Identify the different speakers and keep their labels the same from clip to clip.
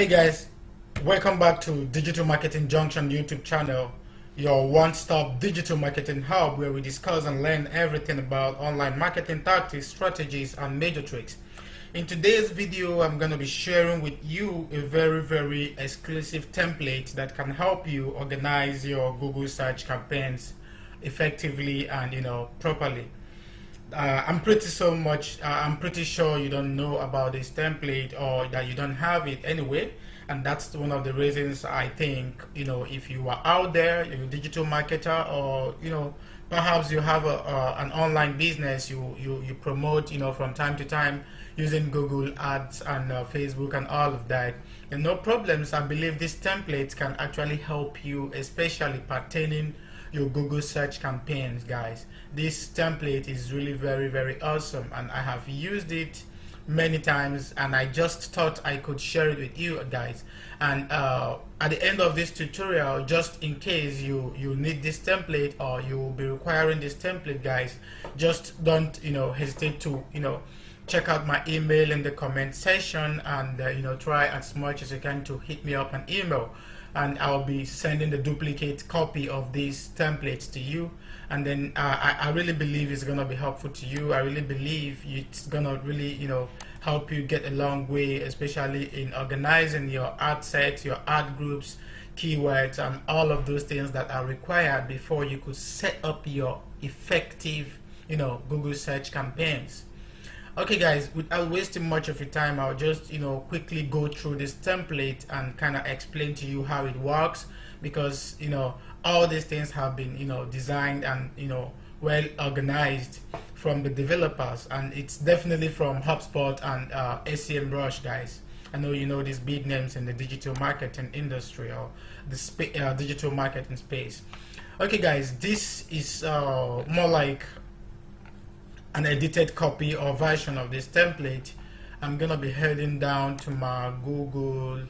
Speaker 1: Hey guys, welcome back to Digital Marketing Junction YouTube channel, your one-stop digital marketing hub where we discuss and learn everything about online marketing tactics, strategies, and major tricks. In today's video, I'm going to be sharing with you a very exclusive template that can help you organize your Google search campaigns effectively and properly. I'm pretty sure you don't know about this template or that you don't have it anyway, and that's one of the reasons I think if you are out there, you're a digital marketer, or perhaps you have an online business you promote from time to time using Google ads and Facebook and all of that, and no problems. I believe this template can actually help you, especially pertaining your Google search campaigns, guys. This template is really very awesome, and I have used it many times, and I just thought I could share it with you guys. And at the end of this tutorial, just in case you need this template or you will be requiring this template, guys, just don't hesitate to check out my email in the comment section, and try as much as you can to hit me up an email, and I'll be sending the duplicate copy of these templates to you. And then I really believe it's gonna be helpful to you. I really believe it's gonna really help you get a long way, especially in organizing your ad sets, your ad groups, keywords, and all of those things that are required before you could set up your effective Google search campaigns. Okay guys, without wasting much of your time, I'll just quickly go through this template and kind of explain to you how it works, because all these things have been designed and well organized from the developers, and it's definitely from HubSpot and SEMrush, guys. I know these big names in the digital marketing industry or the digital marketing space. Okay guys, this is more like an edited copy or version of this template. I'm gonna be heading down to my Google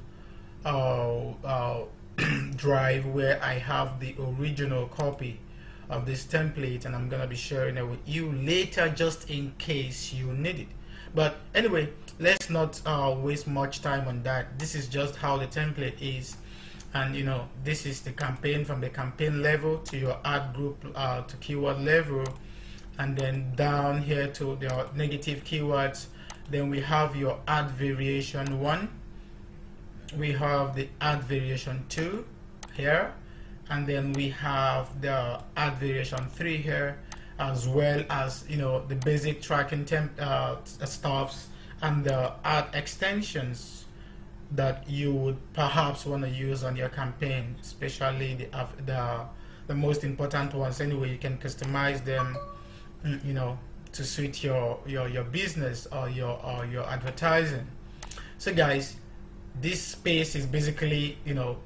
Speaker 1: Drive, where I have the original copy of this template, and I'm gonna be sharing it with you later just in case you need it. But anyway, let's not waste much time on that. This is just how the template is, and this is the campaign, from the campaign level to your ad group to keyword level, and then down here to the negative keywords. Then we have your ad variation 1, we have the ad variation 2 here, and then we have the ad variation 3 here, as well as the basic tracking stuffs and the ad extensions that you would perhaps want to use on your campaign, especially the most important ones. Anyway, you can customize them to suit your business or your advertising. So guys, this space is basically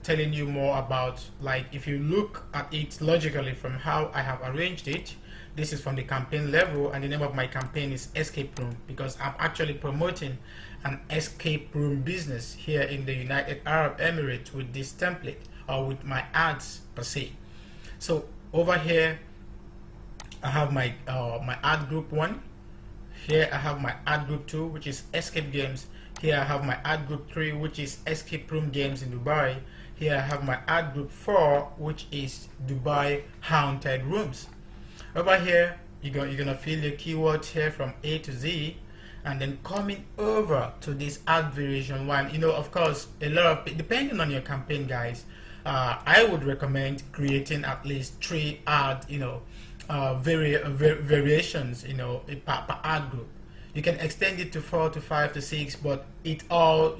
Speaker 1: telling you more about, like, if you look at it logically from how I have arranged it, this is from the campaign level, and the name of my campaign is Escape Room, because I'm actually promoting an escape room business here in the United Arab Emirates with this template, or with my ads per se. So over here I have my my ad group 1. Here I have my ad group 2, which is escape games. Here I have my ad group 3, which is escape room games in Dubai. Here I have my ad group 4, which is Dubai haunted rooms. Over here you're gonna fill your keywords here from A to Z, and then coming over to this ad variation 1, of course, a lot of, depending on your campaign, guys, I would recommend creating at least 3 ad variations per ad group. You can extend it to 4 to 5 to 6, but it all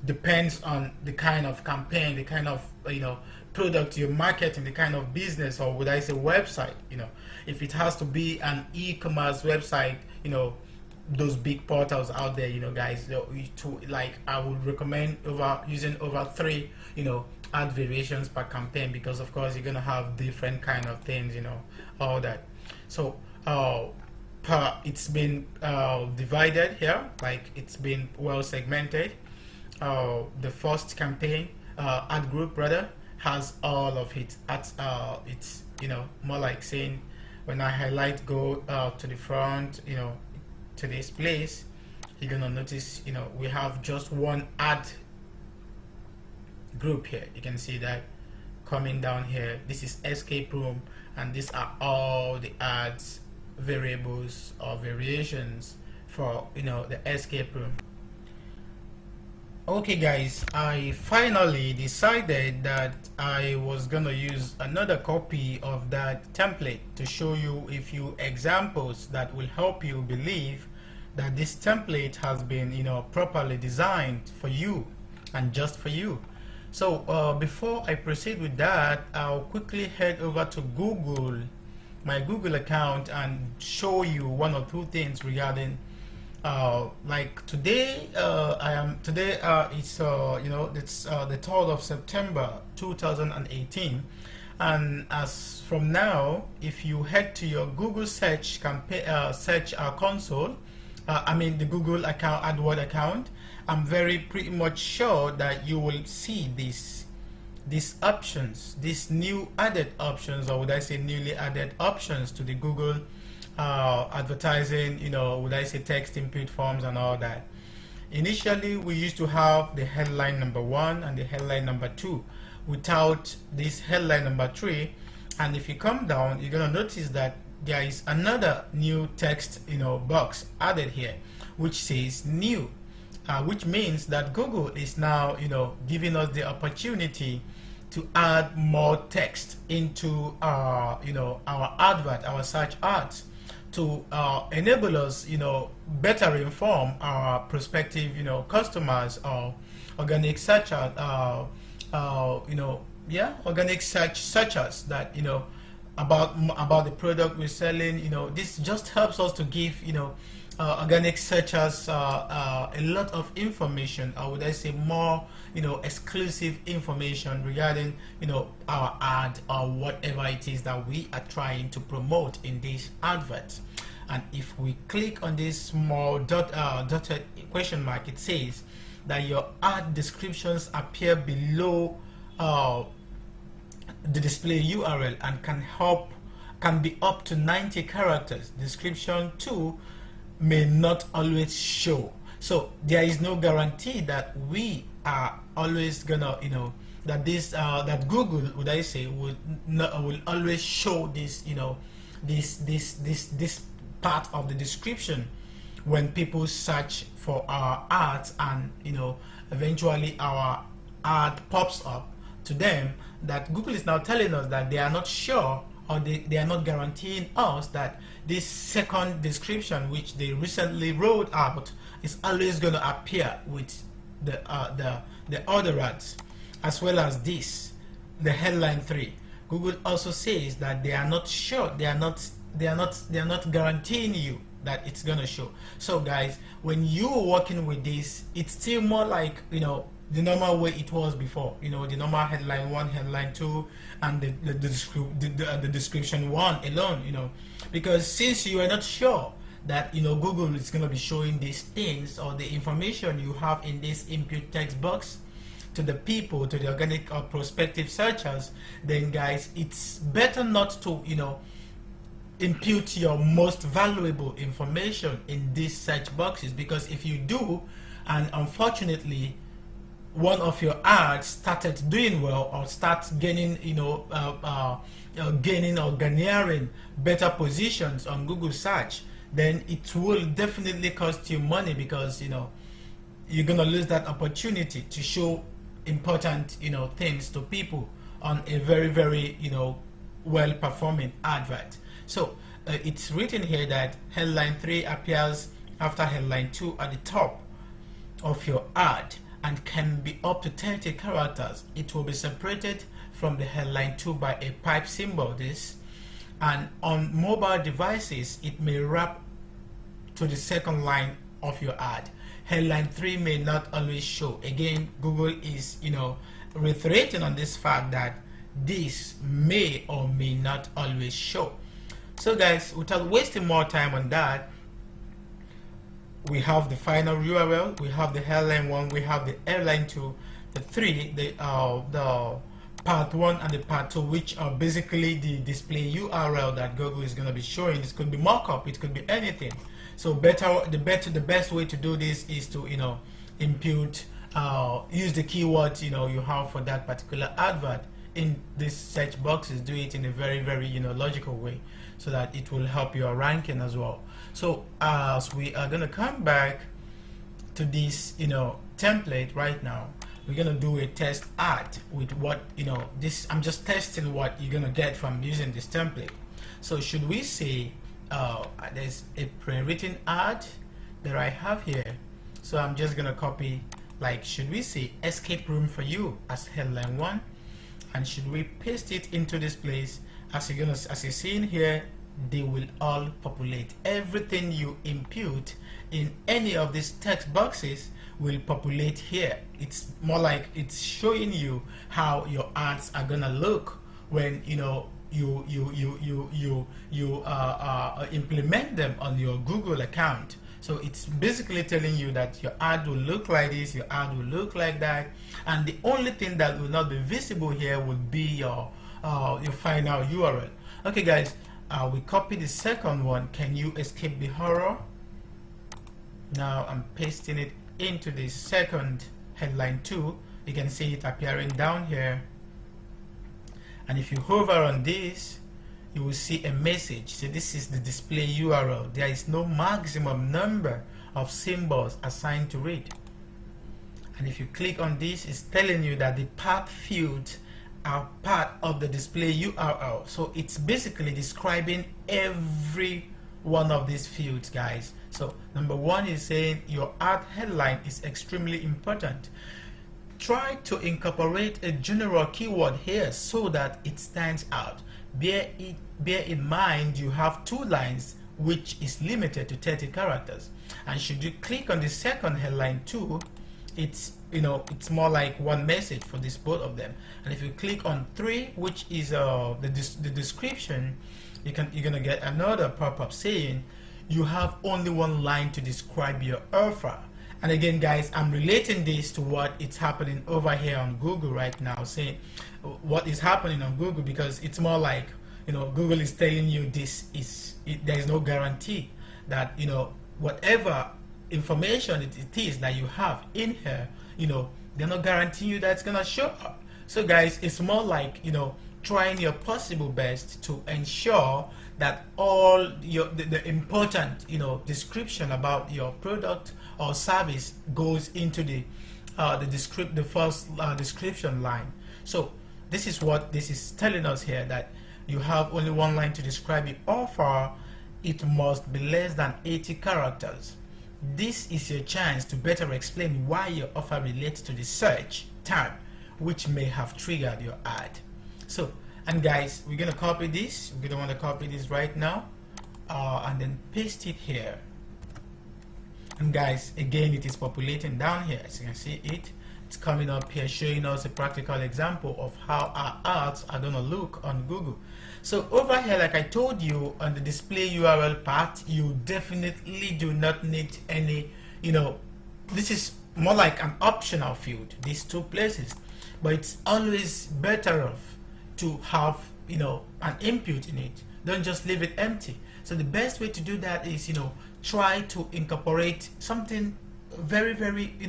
Speaker 1: depends on the kind of campaign, the kind of product you're marketing, the kind of business, or would I say website. If it has to be an e-commerce website, those big portals out there, guys, I would recommend using over 3 ad variations per campaign, because of course you're gonna have different kind of things, all that. So it's been divided here, like it's been well segmented. The first campaign ad group rather has all of it at it's more like saying, when I highlight go to the front, to this place, you're gonna notice we have just one ad group here. You can see that coming down here. This is escape room, and these are all the ads variables or variations for the escape room. Okay guys, I finally decided that I was gonna use another copy of that template to show you a few examples that will help you believe that this template has been properly designed for you and just for you. So before I proceed with that, I'll quickly head over to Google, my Google account, and show you one or two things regarding like today. It's it's the 3rd of September 2018, and as from now, if you head to your Google search search console, I mean the Google account, AdWord account, I'm pretty much sure that you will see these options, these new added options, or would I say newly added options to the Google advertising, would I say text input forms and all that. Initially, we used to have the headline number 1 and the headline number 2 without this headline number 3. And if you come down, you're gonna notice that there is another new text box added here, which says new, which means that Google is now giving us the opportunity to add more text into our our advert, our search ads, to enable us better inform our prospective customers or organic searchers, organic searchers that about the product we're selling. This just helps us to give organic searchers a lot of information, or would I say more exclusive information regarding our ad or whatever it is that we are trying to promote in this advert. And if we click on this small dotted question mark, it says that your ad descriptions appear below the display URL and can be up to 90 characters. Description 2 may not always show. So there is no guarantee that we are always gonna that this that Google, would I say, will always show this this part of the description when people search for our ads, and eventually our ad pops up to them. That Google is now telling us that they are not sure, or they are not guaranteeing us that this second description, which they recently rolled out, is always going to appear with the other ads, as well as the headline 3. Google also says that they are not sure, they are not guaranteeing you that it's going to show. So guys, when you're working with this, it's still more like the normal way it was before, the normal headline 1, headline 2, and the description 1 alone, because since you are not sure that Google is going to be showing these things or the information you have in this input text box to the people, to the organic or prospective searchers, then guys, it's better not to impute your most valuable information in these search boxes, because if you do, and unfortunately one of your ads started doing well, or starts gaining gaining or garnering better positions on Google search, then it will definitely cost you money, because you're gonna lose that opportunity to show important things to people on a very well performing advert. So it's written here that headline 3 appears after headline 2 at the top of your ad and can be up to 30 characters. It will be separated from the headline 2 by a pipe symbol, and on mobile devices it may wrap to the second line of your ad. Headline 3 may not always show. Again, Google is reiterating on this fact that this may or may not always show. So guys, without wasting more time on that, we have the final URL, we have the headline 1, we have the headline 2, the 3, the part 1 and the part 2, which are basically the display URL that Google is going to be showing. This could be markup, it could be anything. So the best way to do this is to impute use the keywords you have for that particular advert in these search boxes. Do it in a very logical way, so that it will help your ranking as well. So as we are gonna come back to this template right now, we're gonna do a test ad with what this. I'm just testing what you're gonna get from using this template. So should we say there's a pre-written ad that I have here, so I'm just gonna copy, like, should we say escape room for you as headline 1, and should we paste it into this place? As you're seeing here, they will all populate. Everything you input in any of these text boxes will populate here. It's more like it's showing you how your ads are gonna look when you implement them on your Google account. So it's basically telling you that your ad will look like this, your ad will look like that, and the only thing that will not be visible here would be your final URL. Okay guys, we copy the second one. Can you escape the horror? Now I'm pasting it into the second headline 2. You can see it appearing down here, and if you hover on this, you will see a message. So this is the display URL. There is no maximum number of symbols assigned to it. And if you click on this, it's telling you that the path fields are part of the display URL. So it's basically describing every one of these fields, guys. So number 1 is saying your ad headline is extremely important. Try to incorporate a general keyword here so that it stands out. Bear in mind you have 2 lines, which is limited to 30 characters. And should you click on the second headline 2, it's more like one message for this both of them. And if you click on 3, which is the description, you're gonna get another pop-up saying you have only 1 line to describe your offer. And again guys, I'm relating this to what is happening over here on Google right now, saying what is happening on Google, because it's more like Google is telling you there is no guarantee that whatever information it is that you have in here, they're not guaranteeing you that it's gonna show up. So guys, it's more like trying your possible best to ensure that all the important description about your product or service goes into the first description line. So this is what this is telling us here, that you have only 1 line to describe your offer. It must be less than 80 characters. This is your chance to better explain why your offer relates to the search term, which may have triggered your ad. So, and guys, we're gonna copy this. We're gonna want to copy this right now, and then paste it here. And guys, again, it is populating down here. As you can see, it's coming up here, showing us a practical example of how our ads are gonna look on Google. So over here, like I told you, on the display URL part, you definitely do not need any, this is more like an optional field, these 2 places, but it's always better off to have an input in it. Don't just leave it empty. So the best way to do that is try to incorporate something very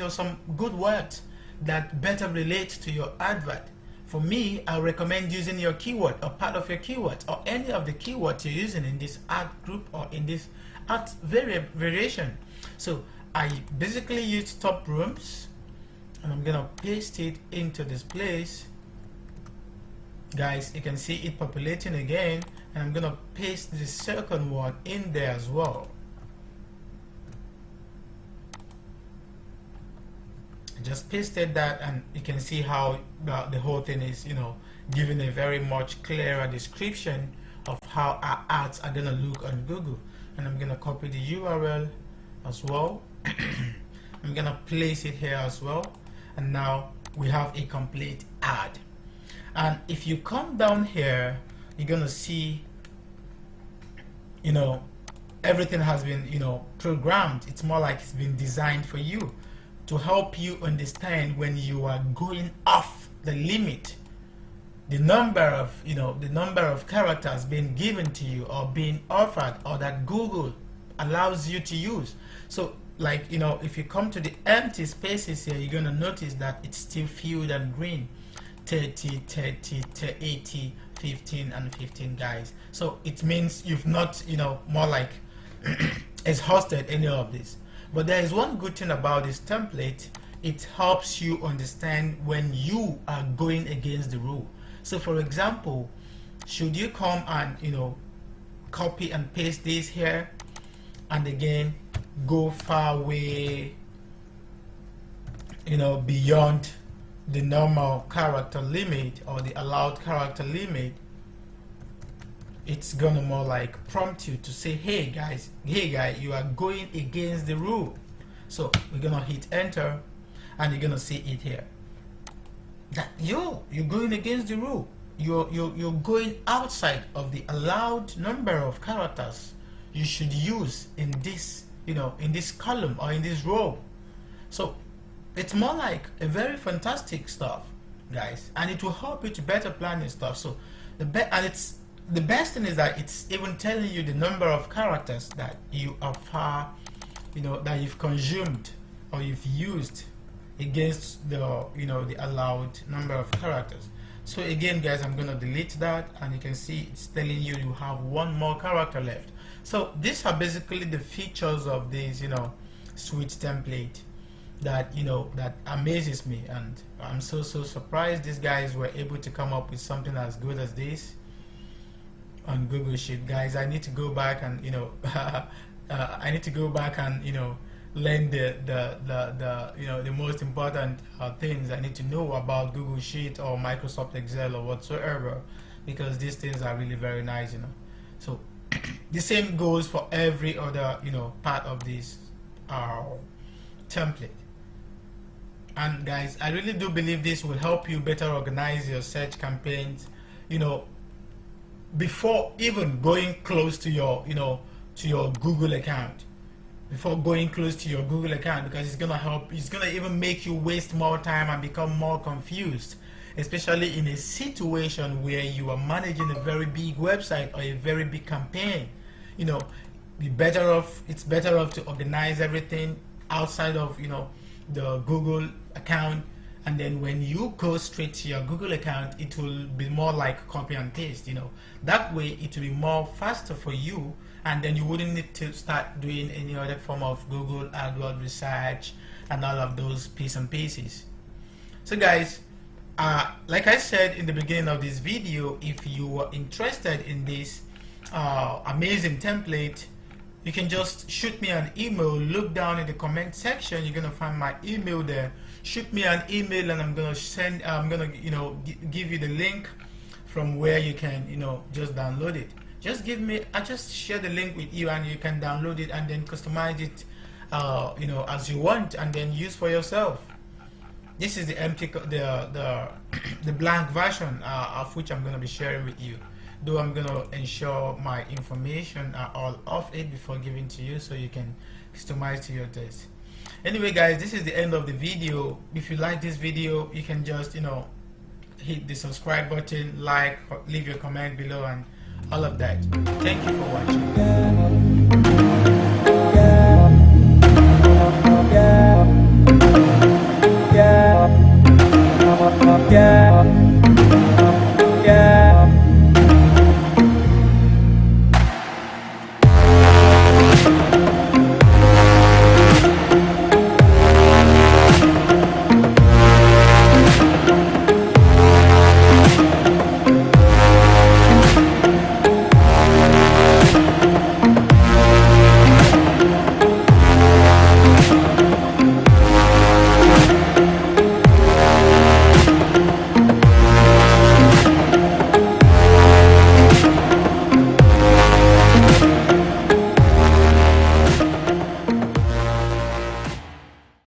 Speaker 1: some good words that better relate to your advert. For me, I recommend using your keyword or part of your keywords or any of the keywords you're using in this ad group or in this ad variation. So I basically use top rooms, and I'm gonna paste it into this place. Guys, you can see it populating again, and I'm gonna paste the second one in there as well. Just pasted that, and you can see how the whole thing is giving a very much clearer description of how our ads are gonna look on Google. And I'm gonna copy the URL as well. I'm gonna place it here as well, and now we have a complete ad. And if you come down here, you're gonna see everything has been programmed. It's more like it's been designed for you, to help you understand when you are going off the limit, the number of characters being given to you or being offered or that Google allows you to use. So like, you know, if you come to the empty spaces here, you're going to notice that it's still filled and green. 30, 30, 80, 15 and 15, guys. So it means you've not, you know, more like exhausted any of this. But there is one good thing about this template. It helps you understand when you are going against the rule. So for example, should you come and, you know, copy and paste this here and again go far away, you know, beyond the normal character limit or the allowed character limit, it's gonna more like prompt you to say, hey guys, hey guy, you are going against the rule. So we're gonna hit enter and you're gonna see it here that you're going against the rule. You're going outside of the allowed number of characters you should use in this, you know, in this column or in this row. So it's more like a very fantastic stuff, guys, and it will help you to better plan your stuff. So the best thing is that it's even telling you the number of characters that you are far, you know, that you've consumed or you've used against the, you know, the allowed number of characters. So again, guys, I'm gonna delete that, and you can see it's telling you you have one more character left. So these are basically the features of this, you know, sweet template that, you know, that amazes me, and I'm so surprised these guys were able to come up with something as good as this on Google Sheet. Guys, I need to go back and, you know, I need to go back and, you know, learn the you know, the most important things I need to know about Google Sheet or Microsoft Excel or whatsoever, because these things are really very nice, you know. So the same goes for every other, you know, part of this template. And guys, I really do believe this will help you better organize your search campaigns, you know, before even going close to your, you know, to your Google account. Before going close to your Google account, because it's gonna help, it's gonna even make you waste more time and become more confused, especially in a situation where you are managing a very big website or a very big campaign. You know, it's better off to organize everything outside of, you know, the Google account, and then when you go straight to your Google account, it will be more like copy and paste, you know. That way it will be more faster for you, and then you wouldn't need to start doing any other form of Google AdWords research and all of those pieces and pieces. So guys, like I said in the beginning of this video, if you are interested in this amazing template, you can just shoot me an email. Look down in the comment section, you're gonna find my email there. Shoot me an email and I'm gonna you know, give you the link from where you can, you know, just download it. Just give me, I just share the link with you and you can download it and then customize it, you know, as you want, and then use for yourself. This is the empty, the blank version of which I'm gonna be sharing with you. Though I'm gonna ensure my information are all off it before giving to you, so you can customize to your taste. Anyway, guys, this is the end of the video. If you like this video, you can just, you know, hit the subscribe button, like, leave your comment below, and all of that. Thank you for watching.